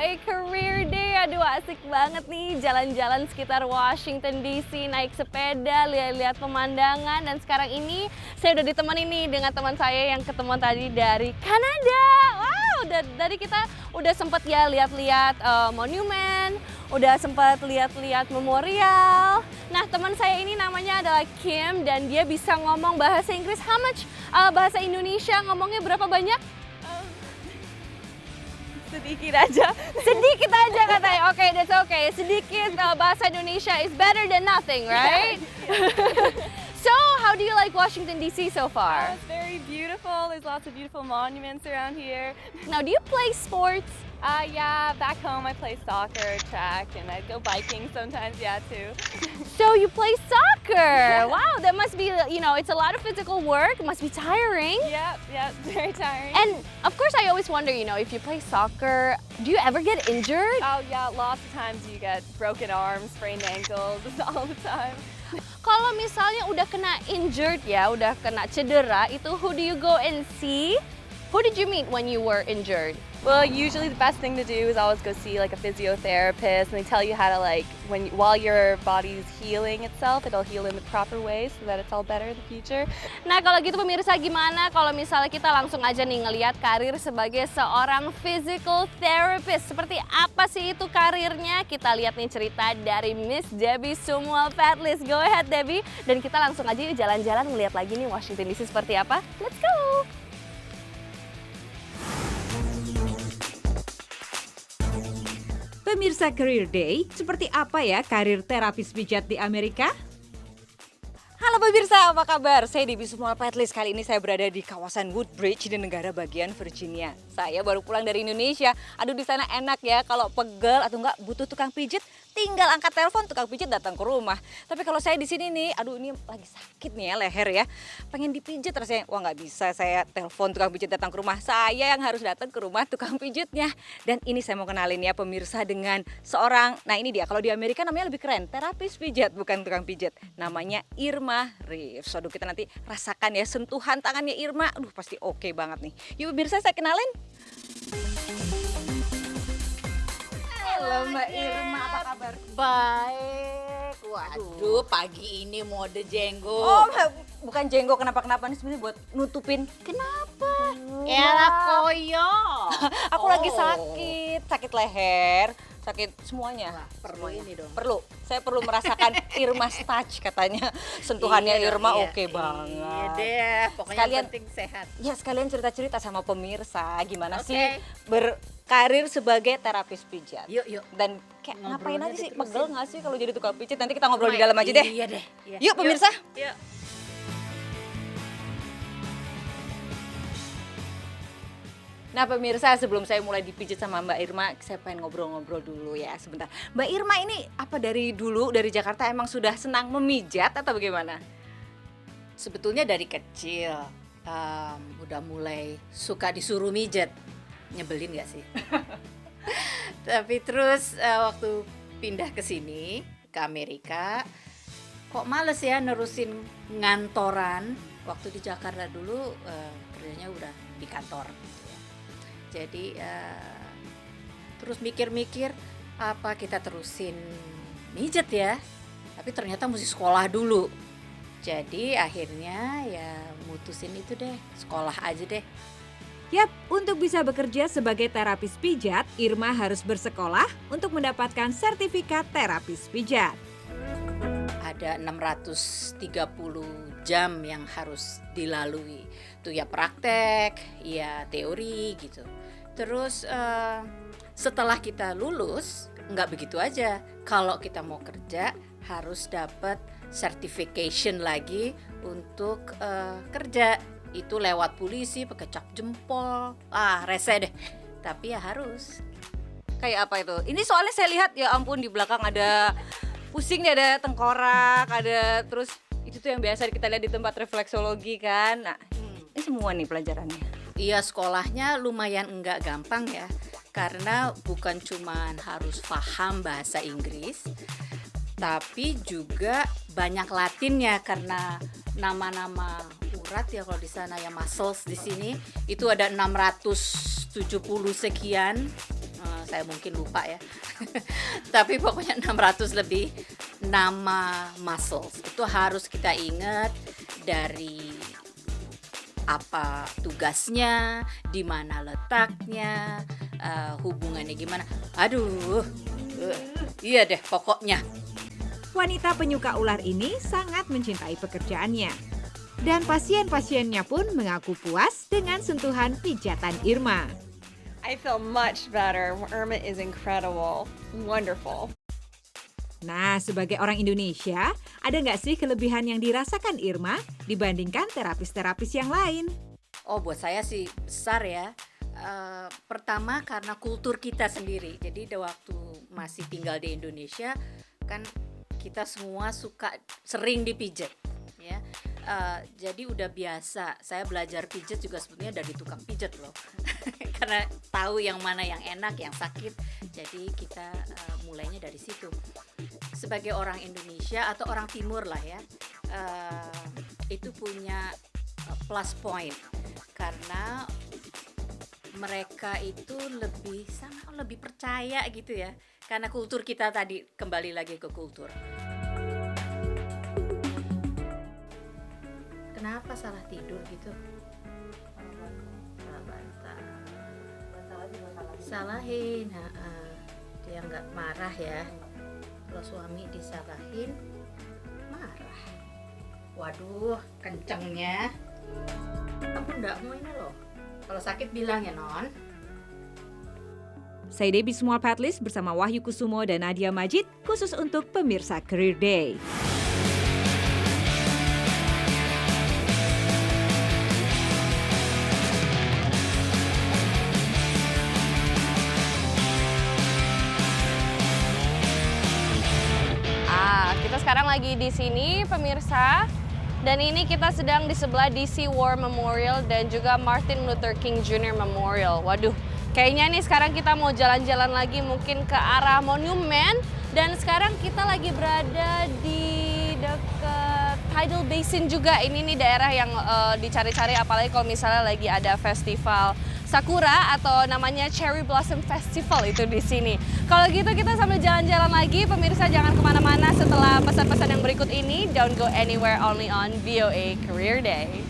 a career day. Aduh asik banget nih jalan-jalan sekitar Washington DC, naik sepeda, lihat-lihat pemandangan. Dan sekarang ini saya udah ditemani nih dengan teman saya yang ketemuan tadi dari Kanada. Wow, dari kita udah sempet ya lihat-lihat monumen, udah sempet lihat-lihat memorial. Nah teman saya ini namanya adalah Kim dan dia bisa ngomong bahasa Inggris. How much? Bahasa Indonesia ngomongnya berapa banyak? Sedikit aja. Sedikit aja katanya. Oke, that's okay. Sedikit bahasa Indonesia is better than nothing, right? So, how do you like Washington DC so far? It's very beautiful. There's lots of beautiful monuments around here. Now, do you play sports? Yeah, back home I play soccer, track, and I go biking sometimes, yeah, too. So you play soccer. Wow, that must be, it's a lot of physical work. It must be tiring. Yep, it's very tiring. And of course, I always wonder, if you play soccer, do you ever get injured? Oh yeah, lots of times you get broken arms, sprained ankles, all the time. Kalau misalnya udah kena injured ya, udah kena cedera, itu who do you go and see? Who did you meet when you were injured? Well, usually the best thing to do is always go see like a physiotherapist, and they tell you how to while your body's healing itself, it'll heal in the proper way so that it's all better in the future. Nah kalau gitu pemirsa gimana kalau misalnya kita langsung aja nih ngelihat karir sebagai seorang physical therapist. Seperti apa sih itu karirnya? Kita lihat nih cerita dari Miss Debbie Sumual Patlis. Go ahead Debbie. Dan kita langsung aja yuk jalan-jalan ngeliat lagi nih Washington DC seperti apa. Let's go! Pemirsa Career Day, seperti apa ya karir terapis pijat di Amerika? Halo pemirsa, apa kabar? Saya Debbie Sumual Patlis. Kali ini saya berada di kawasan Woodbridge di negara bagian Virginia. Saya baru pulang dari Indonesia. Aduh di sana enak ya, kalau pegel atau enggak butuh tukang pijit, tinggal angkat telepon, tukang pijit datang ke rumah. Tapi kalau saya di sini nih, aduh ini lagi sakit nih ya leher ya. Pengen dipijit rasanya, wah nggak bisa saya telepon tukang pijit datang ke rumah. Saya yang harus datang ke rumah tukang pijitnya. Dan ini saya mau kenalin ya pemirsa dengan seorang, nah ini dia, kalau di Amerika namanya lebih keren, terapis pijat bukan tukang pijit. Namanya Irma Reeves. Aduh kita nanti rasakan ya sentuhan tangannya Irma. Aduh pasti oke banget nih. Yuk pemirsa saya kenalin. Halo Mbak Irma, apa kabar? Baik. Waduh, pagi ini mode jenggo. Oh, bukan jenggo kenapa-kenapa nih sebenarnya buat nutupin. Kenapa? Era koyo. Aku lagi sakit leher, sakit semuanya. Wah, perlu Semuanya. ini dong. Perlu. Saya perlu merasakan Irma's touch katanya. Sentuhannya Iya dong, Irma iya. oke banget. Iya deh, pokoknya Sekalian- yang penting sehat. Ya sekalian cerita-cerita sama pemirsa gimana Oke. sih berkarir sebagai terapis pijat. Yuk, yuk. Dan kayak ngapain Ngobrolnya aja sih? diterusin. Pegel nggak sih kalau jadi tukang pijit? Nanti kita ngobrol di dalam aja deh. Iya deh. Iya. Yuk pemirsa. Yuk. Nah pemirsa, sebelum saya mulai dipijit sama Mbak Irma, saya pengen ngobrol-ngobrol dulu ya sebentar. Mbak Irma ini apa dari dulu dari Jakarta emang sudah senang memijat atau bagaimana? Sebetulnya dari kecil udah mulai suka disuruh mijet. Nyebelin gak sih? Tapi terus waktu pindah ke sini, ke Amerika, kok males ya nerusin ngantoran. Waktu di Jakarta dulu kerjanya udah di kantor gitu ya. Jadi terus mikir-mikir apa kita terusin mijet ya. Tapi ternyata mesti sekolah dulu. Jadi akhirnya ya mutusin itu deh, sekolah aja deh. Yap, untuk bisa bekerja sebagai terapis pijat, Irma harus bersekolah untuk mendapatkan sertifikat terapis pijat. Ada 630 jam yang harus dilalui. Itu ya praktek, ya teori gitu. Terus setelah kita lulus, nggak begitu aja. Kalau kita mau kerja harus dapat certification lagi untuk kerja. Itu lewat polisi pakai cap jempol. Rese deh. Tapi ya harus. Kayak apa itu? Ini soalnya saya lihat ya ampun di belakang ada pusing nih, ada tengkorak, ada terus itu tuh yang biasa kita lihat di tempat refleksologi kan. Nah, ini semua nih pelajarannya. Iya, sekolahnya lumayan enggak gampang ya. Karena bukan cuman harus paham bahasa Inggris, tapi juga banyak Latinnya karena nama-nama urat ya kalau di sana ya muscles di sini itu ada 670 sekian saya mungkin lupa ya. Tapi pokoknya 600 lebih nama muscles. Itu harus kita ingat dari apa tugasnya, di mana letaknya, hubungannya gimana. Aduh, iya deh pokoknya. Wanita penyuka ular ini sangat mencintai pekerjaannya. Dan pasien-pasiennya pun mengaku puas dengan sentuhan pijatan Irma. I feel much better. Irma is incredible. Wonderful. Nah, sebagai orang Indonesia, ada nggak sih kelebihan yang dirasakan Irma dibandingkan terapis-terapis yang lain? Oh, buat saya sih besar ya. Pertama karena kultur kita sendiri. Jadi waktu masih tinggal di Indonesia kan kita semua suka sering dipijat, ya. Jadi udah biasa. Saya belajar pijat juga sebetulnya dari tukang pijat loh, karena tahu yang mana yang enak, yang sakit. Jadi kita mulainya dari situ. Sebagai orang Indonesia atau orang Timur lah ya, itu punya plus point karena mereka itu lebih percaya gitu ya. Karena kultur kita tadi, kembali lagi ke kultur. Kenapa salah tidur gitu? Salah bantal. Salahin, dia nggak marah ya. Kalau suami disalahin, marah. Waduh, kencengnya. Aku nggak mau ini loh. Kalau sakit bilang ya non. Saya Debbie Small Patlist bersama Wahyu Kusumo dan Nadia Majid khusus untuk pemirsa Career Day. Kita sekarang lagi di sini pemirsa. Dan ini kita sedang di sebelah DC War Memorial dan juga Martin Luther King Jr. Memorial. Waduh, kayaknya nih sekarang kita mau jalan-jalan lagi mungkin ke arah monumen. Dan sekarang kita lagi berada di dekat Tidal Basin juga. Ini nih daerah yang dicari-cari apalagi kalau misalnya lagi ada festival Sakura atau namanya Cherry Blossom Festival itu di sini. Kalau gitu kita sambil jalan-jalan lagi, pemirsa jangan kemana-mana setelah pesan-pesan yang berikut ini. Don't go anywhere, only on VOA Career Day.